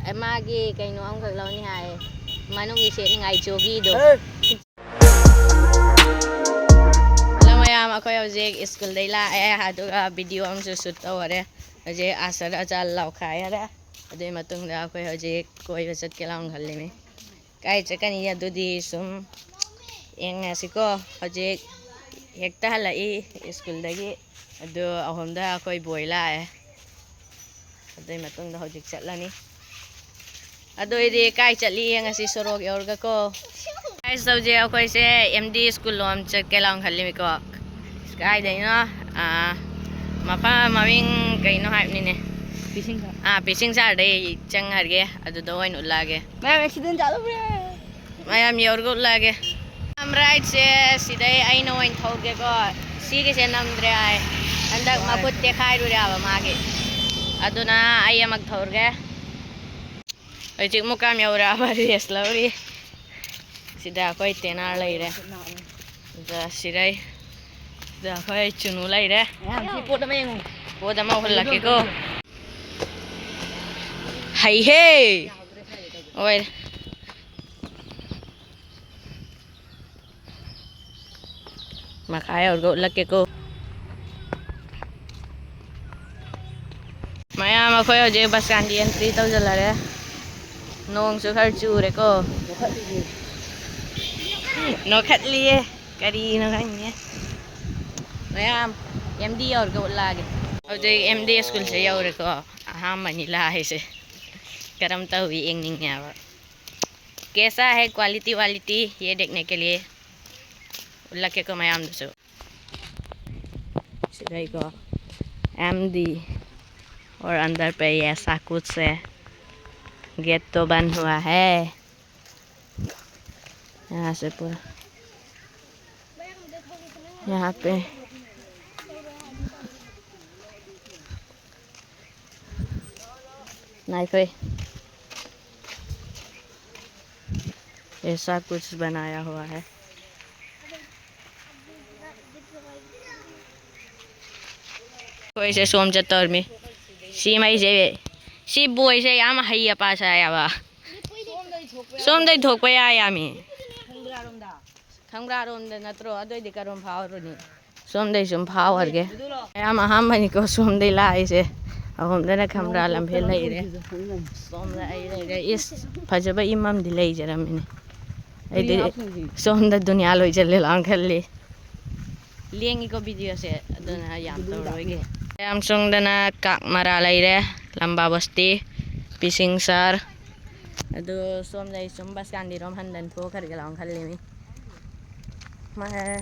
मागी कहीं अमखक लौनी हाय मनुंगी सेटनिंगाई जोगीदो ma'am अखोय हौजिक school दै लाए अदुगा वीडियो अमसु शूट तौरे हौजिक आसर अचाल लाउखायरे अदुई मतुंगदा अखोय हौजिक कोइबा चटके लाउन खल्लिमि काई चकनी अदुदी सुम येंगासिको हौजिक हेक्ता हलाई स्कूल दगी अदु अहोमदा अखोय बोय लाए अदुई मतुंगदा हौजिक चटलानी अदुइदी काई चटली येंगासि सोरोक यौरगको काई सौजे अखोय से एमडी स्कूल लोम चटके लाउन खल्लिमिको काई दैनो मफा ममिंग कइनो हाइबनिने पिसिंगसार दै चंगहरगे अदुदा ओइन उलागे मैम एक्सीडेंट जालुब्रे मैम यौरगो उलागे हम राइट से सिदै आइनो ओइन थौगेको सिगे से नमद्रे आय अंदक मफुत देखाइरुरे आबा मागे अदुना आइ अमक थौरगे हौजिक मुकाम यौराबा रेस लौरी सिदा अखोय तेनार लैरे दा सिरै दा अखोय चुनु लैरे पोद अमा हुल्लकेको हाय हे ओइ मखाय औरगो उल्लकेको मैम अखोय हौजिक बस स्टैंड एंट्री तौजल्लरे नोंसु खर चुरेको नोखतलिए करीनो खंगे मैम एमडी औरगो उल्लागे हौजिक एमडी स्कूल से यौरेको अहामनि लाइसे करम तौवी येंगनिंगयाबा कैसा है क्वालिटी ये देखने के लिए उल्लकेको मैम दसु सिदैको एमडी और अंदर पे ऐसा कुछ है गेट तो बंद हुआ है यहाँ से पूरा यहाँ पे नहीं कोई ऐसा कुछ बनाया हुआ है कोई से सोम चतौर में सी मई से सी बोई से याम हईया पास आया बा सोम दई थोक या यामी खंगरा रोम दे नत्रो अदोय दि करोम फावरुनी सोम दई सुम फावरगे याम हम बनी को सोम दई लाई से अहोम दना खंगरा लंफे लैरे सोम दा आई लैरे इस फजबा इमाम दि लै जरमिनी ऐदि सोम दा दुनिया लोय चले लांग खल्ली लेंगी को वीडियो से अदना याम तौरोगे याम सोंगदना काकमरा लैरे लंबा बस्ती पिसिंगसार अदु सोम दै सुम बस कांदिरोम हंदन थो खरगे लांग खल्लिमि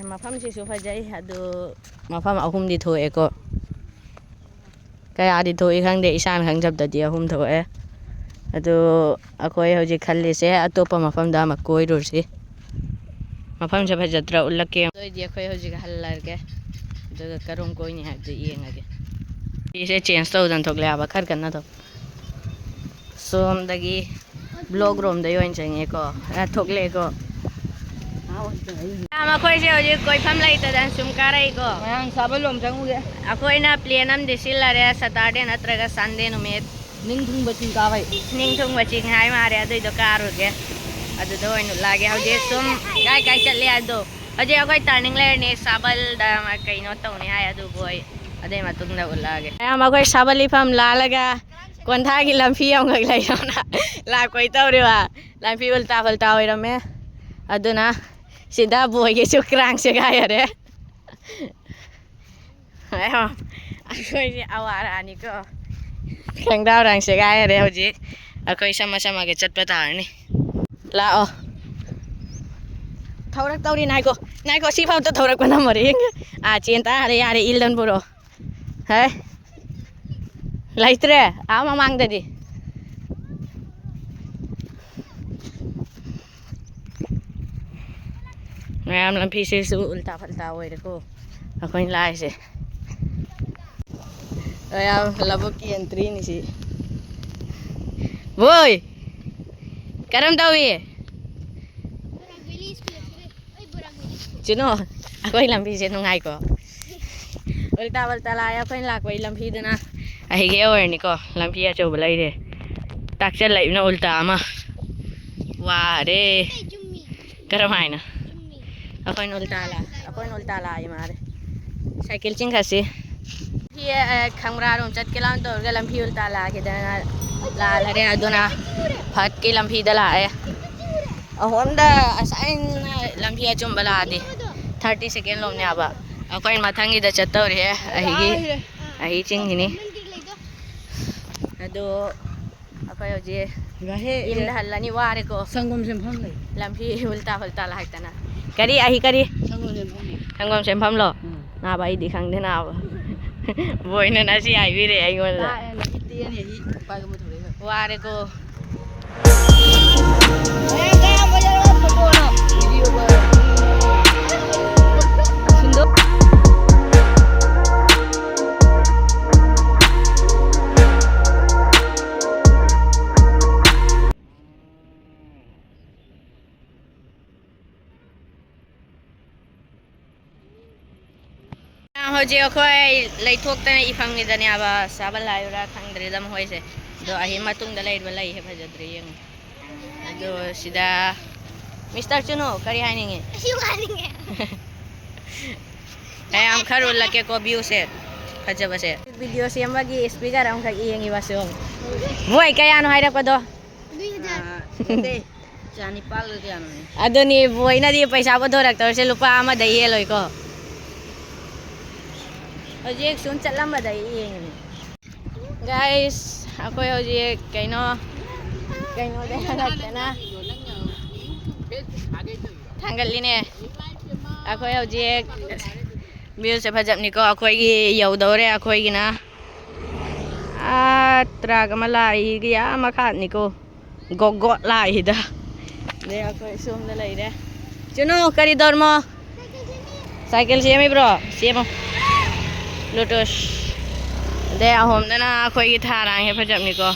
मफम सिसु फजै अदु मफम अहुम दि थोएको कयादि थोइ खंदे इसान खंजबददि अहुम थोए अदु अखोय हौजिक खल्लिसे अतोपा मफम दा मकोय रुरसि मफम से फजद्रा उल्लके दोइदि अखोय हौजिक हल्लरगे अदु करोम कोइनि हादु येंगगे इसे चेंज तौदन थोकले आबा खर कन्ना थो सोम दगी ब्लॉग रोम दय ओइन चंगेको थोकलेको हम अखोय से हौजिक कोइफम लैतदन सुम कारैको मैम साबलोम चंगुगे अखोयना प्लेन अम दिसिल्लरे सैटरडे नत्रगा संडे नुमित निंगथुंग बचिंग कावै निंगथुंग बचिंग हाय मारे अदुइदो कारुगे अदुदो ओइन लागे हौजिक सुम काय चले अदो हौजिक अखोय टर्निंग लेरने साबल दा कइनो तौनि हाय अदु बोय अदे मतुंगदा उल्लागे हम अखोय साबली फम लालगा कोंथागी लंफी अमगक लैरोना लाकोय तौरेवा लंफी उल्टा फल्टा ओइरमे अदुना सीधा बोय के सुक्रांग से गायरे अखोय से आवारानी को खंगदाव रंग से गायरे हौजिक अखोय समा समा के चटपा तारनी लाओ थौरक तौरी नाइको सिफाउ त थौरक को नम्बर आ चेंता अरे यारे इल्दन पुरो है लैत्रे आ ममांगददि मैम लंफी से उल्टा फल्टा ओइरेको अखोय लाइसे मैम लबक की एंट्री निसी बोय करम तौवी चुनो अखोय लंफी से नुंगाइको उल्टा फल्टा लाया अखोय लाकोय लंफी दना अहिगे ओरनिको लंफी अचौब लैरे ꯇꯥꯛꯆꯜꯂꯛꯏꯕꯅ ꯎꯜꯇꯥ ꯑꯃ ꯋꯥꯔꯦ ꯀꯔꯝꯍꯥꯏꯅ ꯑꯩꯈꯣꯏꯅ ꯎꯜꯇꯥ ꯂꯥꯛꯏ ꯃꯥꯔꯦ ꯁꯥꯏꯀꯜ ꯆꯤꯡꯈꯠꯁꯤ ꯈꯪꯕ꯭ꯔꯥꯔꯣꯝ ꯆꯠꯀꯦ ꯂꯥꯎ ꯇꯧꯔꯒ ꯂꯝꯕꯤ ꯎꯜꯇꯥ ꯂꯥꯛꯈꯤꯗꯅ ꯂꯥꯜꯂꯔꯦ ꯑꯗꯨꯅ ꯐꯠꯀꯤ ꯂꯝꯕꯤꯗ ꯂꯥꯛꯑꯦ ꯑꯍꯣꯝꯗ ꯑꯁꯥꯏꯅ ꯂꯝꯕꯤ ꯑꯆꯨꯝꯕ ꯂꯥꯛꯑꯗꯤ 30 ꯁꯦꯀꯦꯟ ꯂꯧꯅꯦꯕ ꯑꯩꯈꯣꯏ ꯃꯊꯪꯒꯤꯗ ꯆꯠꯇꯧꯔꯦ ꯑꯍꯤ ꯆꯤꯡꯒꯤꯅꯤ ꯑꯗꯣ ꯑꯩꯈꯣꯏ ꯍꯧꯖꯤꯛ ꯌꯨꯝꯗ ꯍꯜꯂꯅꯤ ꯋꯥꯔꯦꯀꯣ ꯁꯪꯒꯣꯝ ꯁꯦꯝꯐꯝ ꯂꯩ ꯂꯝꯕꯤ ꯎꯜꯇꯥ ꯂꯥꯛꯇꯅ ꯀꯔꯤ ꯑꯍꯤ ꯀꯔꯤ ꯁꯪꯒꯣꯝ ꯁꯦꯝꯐꯝꯂꯣ ꯅꯥꯕ ꯑꯩꯗꯤ ꯈꯪꯗꯦ ꯅꯥꯕ ꯕꯣꯏꯅ ꯅꯁꯤ ꯍꯥꯏꯕꯤꯔꯦ ꯑꯩꯉꯣꯟꯗ वारेको ꯍꯧꯖꯤꯛ ꯑꯩꯈꯣꯏ ꯂꯩꯊꯣꯛꯇꯅ ꯏꯐꯪꯉꯤꯗꯅꯦꯕ ꯆꯥꯕ ꯂꯥꯛꯏꯕ꯭ꯔꯥ ꯈꯪꯗ꯭ꯔꯦꯗ ꯃꯈꯣꯏꯁꯦ ꯑꯗꯣ ꯑꯍꯤ ꯃꯇꯨꯡꯗ ꯂꯩꯔꯤꯕ ꯂꯩꯁꯦ ꯐꯖꯗ꯭ꯔꯦ ꯌꯦꯡꯉꯨ ꯑꯗꯣ ꯁꯤꯗ ꯃꯤꯁꯇꯔ ꯆꯨꯅꯨ ꯀꯔꯤ ꯍꯥꯏꯅꯤꯡꯉꯤ ꯌꯥꯝ ꯈꯔ ꯎꯠꯂꯛꯀꯦꯀꯣ ꯚ꯭ꯌꯨꯁꯦ ꯐꯖꯕꯁꯦ ꯚꯤꯗꯤꯑꯣ ꯁꯦꯝꯕꯒꯤ ꯏꯁꯄꯤꯀꯔ ꯑꯃꯈꯛ ꯌꯦꯡꯉꯤꯕꯁꯨ ꯕꯣꯏ ꯀꯌꯥꯅꯣ ꯍꯥꯏꯔꯛꯄꯗꯣ ꯑꯗꯨꯅꯤ ꯕꯣꯏꯅꯗꯤ ꯄꯩꯁꯥ ꯄꯨꯊꯣꯔꯛꯇꯧꯔꯤꯁꯦ ꯂꯨꯄꯥ ꯑꯃꯗ ꯍꯦꯜꯂꯣꯏꯀꯣ ꯍꯧꯖꯤꯛ ꯁꯨꯝ ꯆꯠꯂꯝꯕꯗ ꯌꯦꯡꯉꯤꯅꯤ ꯒꯥꯏꯁ ꯑꯩꯈꯣই ꯍꯧꯖꯤꯛ ꯀꯩꯅꯣꯗ ꯍꯜꯂꯛꯇꯅ ꯊꯥꯡꯒꯠꯂꯤꯅꯦ ꯑꯩꯈꯣꯏ ꯍꯧꯖꯤꯛ ꯚ꯭ꯌꯨꯁꯦ ꯐꯖꯕꯅꯤꯀꯣ ꯑꯩꯈꯣꯏꯒꯤ ꯌꯧꯗꯧꯔꯦ ꯑꯩꯈꯣꯏꯒꯤꯅ ꯇ꯭ꯔꯥꯛ ꯑꯃ ꯂꯥꯛꯏꯒꯤ ꯌꯥꯝ ꯃꯈꯥꯅꯤꯀꯣ ꯒꯣꯠ ꯂꯥꯛꯏꯗ ꯑꯗꯩ ꯑꯩꯈꯣꯏ ꯁꯣꯝꯗ ꯂꯩꯔꯦ ꯆꯨꯅꯨ ꯀꯔꯤ ꯇꯧꯔꯃꯣ ꯁꯥꯏꯀꯜ ꯁꯦꯝꯃꯤꯕ꯭ꯔꯣ ꯁꯦꯝꯃꯣ ꯂꯨꯇꯨꯁ ꯑꯗꯩ ꯑꯍꯣꯝꯗꯅ ꯑꯩꯈꯣꯏꯒꯤ ꯊꯥꯔꯥꯡꯁꯦ ꯐꯖꯕꯅꯤꯀꯣ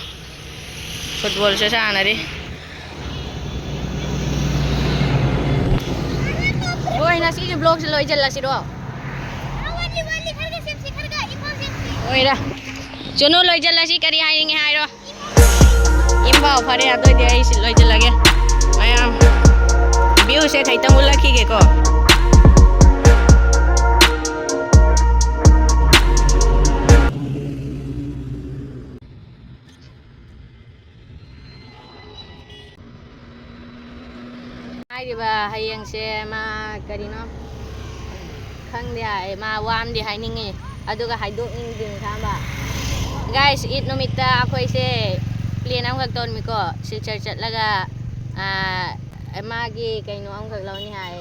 ꯐꯨꯠꯕꯣꯜꯁꯨ ꯁꯥꯟꯅꯔꯤ ꯍꯣꯏ ꯉꯁꯤꯒꯤ ꯕ꯭ꯂꯣꯒꯁꯦ ꯂꯣꯏꯁꯤꯜꯂꯁꯤꯔꯣ ꯑꯣꯏꯔ ꯆꯨꯅꯨ ꯂꯣꯏꯁꯤꯜꯂꯁꯤ ꯀꯔꯤ ꯍꯥꯏꯅꯤꯡꯉꯤ ꯍꯥꯏꯔꯣ ꯏꯝꯐꯥꯎ ꯐꯔꯦ ꯑꯗꯨꯑꯣꯏꯗꯤ ꯑꯩ ꯂꯣꯏꯁꯤꯜꯂꯒꯦ ꯃꯌꯥꯝ ꯚ꯭ꯌꯨꯁꯦ ꯈꯤꯇꯪ ꯎꯠꯂꯛꯈꯤꯒꯦꯀꯣ ꯍꯥꯏꯔꯤꯕ ꯍꯌꯦꯡꯁꯦ ꯃꯥ ꯀꯔꯤꯅꯣ ꯈꯪꯗꯦ ꯍꯥꯏ ꯃꯥ ꯋꯥꯝꯗꯤ ꯍꯥꯏꯅꯤꯡꯉꯤ ꯑꯗꯨꯒ ꯍꯥꯏꯗꯣꯛꯅꯤꯡꯗ꯭ꯔꯤꯅꯤ ꯈꯪꯕ ꯒꯥꯏꯁ ꯏꯠ ꯅꯨꯃꯤꯠꯇ ꯑꯩꯈꯣꯏꯁꯦ ꯄ꯭ꯂꯦꯟ ꯑꯃꯈꯛ ꯇꯧꯔꯝꯃꯤꯀꯣ ꯁꯤꯜꯆꯔ ꯆꯠꯂꯒ ꯃꯥꯒꯤ ꯀꯩꯅꯣ ꯑꯃꯈꯛ ꯂꯧꯅꯤ ꯍꯥꯏ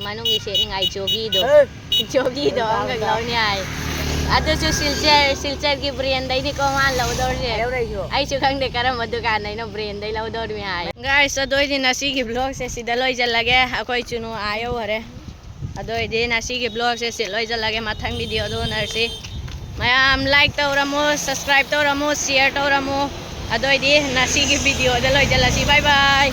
ꯃꯅꯨꯡꯒꯤ ꯁꯦꯠꯅꯤꯡꯉꯥꯏ ꯖꯣꯒꯤꯗꯣ ꯑꯃꯈꯛ ꯂꯧꯅꯤ ꯍꯥꯏ ꯑꯗꯨꯁꯨ ꯁꯤꯜꯆꯔꯒꯤ ꯕ꯭ꯔꯦꯟꯗꯩꯅꯤꯀꯣ ꯃꯥꯅ ꯂꯧꯗꯧꯔꯤꯁꯦ ꯑꯩꯁꯨ ꯈꯪꯗꯦ ꯀꯔꯝꯕ ꯗꯨꯀꯥꯟꯗꯩꯅꯣ ꯕ꯭ꯔꯦꯟꯗꯩ ꯂꯧꯗꯧꯔꯤꯃꯤ ꯍꯥꯏ ꯒꯥꯏꯁ ꯑꯗꯨꯑꯣꯏꯗꯤ ꯉꯁꯤꯒꯤ ꯕ꯭ꯂꯣꯒꯁꯦ ꯁꯤꯗ ꯂꯣꯏꯁꯤꯜꯂꯒꯦ ꯑꯩꯈꯣꯏ ꯆꯨꯅꯨ ꯌꯧꯈꯔꯦ ꯑꯗꯨꯑꯣꯏꯗꯤ ꯉꯁꯤꯒꯤ ꯕ꯭ꯂꯣꯒꯁꯦ ꯁꯤ ꯂꯣꯏꯁꯤꯜꯂꯒꯦ ꯃꯊꯪ ꯚꯤꯗꯤꯑꯣꯗ ꯎꯅꯔꯁꯤ ꯃꯌꯥꯝ ꯂꯥꯏꯛ ꯇꯧꯔꯝꯃꯨ ꯁꯕꯁꯀ꯭ꯔꯥꯏꯕ ꯇꯧꯔꯝꯃꯨ ꯁꯤꯌꯔ ꯇꯧꯔꯝꯃꯨ ꯑꯗꯨꯑꯣꯏꯗꯤ ꯉꯁꯤꯒꯤ ꯚꯤꯗꯤꯑꯣꯗ ꯂꯣꯏꯁꯤꯜꯂꯁꯤ ꯕꯥꯏ ꯕꯥꯏ